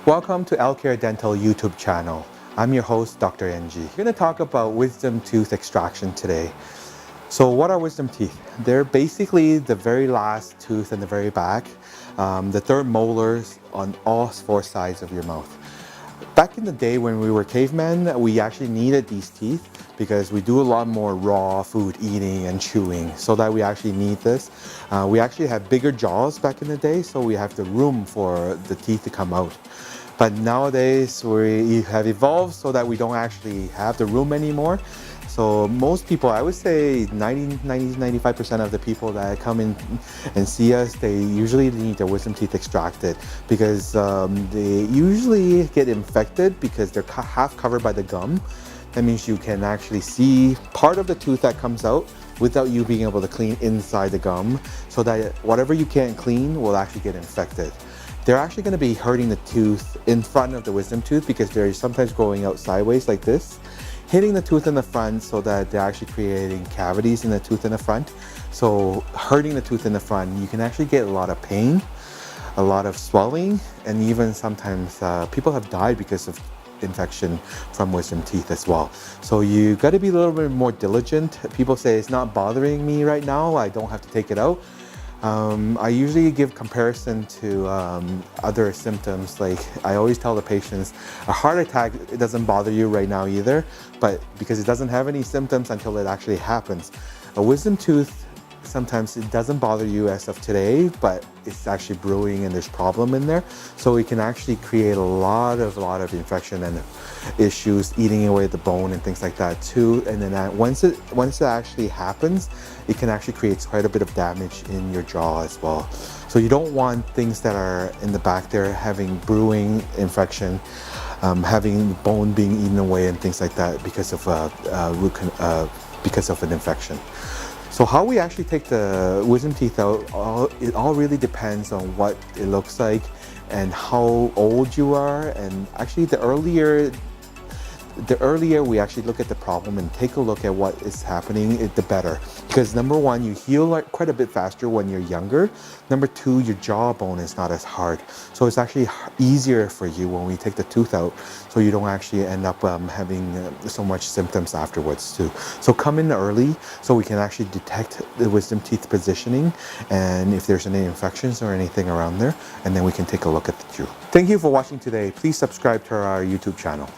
Welcome to L-Care Dental YouTube channel. I'm your host, Dr. NG. We're going to talk about wisdom tooth extraction today. So what are wisdom teeth? They're basically the very last tooth in the very back, the third molars on all four sides of your mouth. Back in the day when we were cavemen, we actually needed these teeth because we do a lot more raw food eating and chewing, so that we actually need this. We actually had bigger jaws back in the day, so we have the room for the teeth to come out. But nowadays we have evolved so that we don't actually have the room anymore. So most people, I would say 95% of the people that come in and see us, they usually need their wisdom teeth extracted because they usually get infected because they're half covered by the gum. That means you can actually see part of the tooth that comes out without you being able to clean inside the gum, so that whatever you can't clean will actually get infected. They're actually going to be hurting the tooth in front of the wisdom tooth because they're sometimes growing out sideways like this, hitting the tooth in the front, so that they're actually creating cavities in the tooth in the front. So hurting the tooth in the front, you can actually get a lot of pain, a lot of swelling, and even sometimes people have died because of infection from wisdom teeth as well. So you got to be a little bit more diligent. People say it's not bothering me right now, I don't have to take it out. I usually give comparison to other symptoms. Like I always tell the patients, a heart attack, it doesn't bother you right now either, but because it doesn't have any symptoms until it actually happens. A wisdom tooth, sometimes it doesn't bother you as of today, but it's actually brewing and there's problem in there. So it can actually create a lot of infection and issues, eating away the bone and things like that too. And then once it actually happens, it can actually create quite a bit of damage in your jaw as well. So you don't want things that are in the back there having brewing infection, having bone being eaten away and things like that because of an infection. So how we actually take the wisdom teeth out, it all really depends on what it looks like and how old you are. And actually the earlier we actually look at the problem and take a look at what is happening, the better. Because number one, you heal quite a bit faster when you're younger. Number two, your jawbone is not as hard. So it's actually easier for you when we take the tooth out, so you don't actually end up having so much symptoms afterwards too. So come in early so we can actually detect the wisdom teeth positioning and if there's any infections or anything around there, and then we can take a look at the tooth. Thank you for watching today. Please subscribe to our YouTube channel.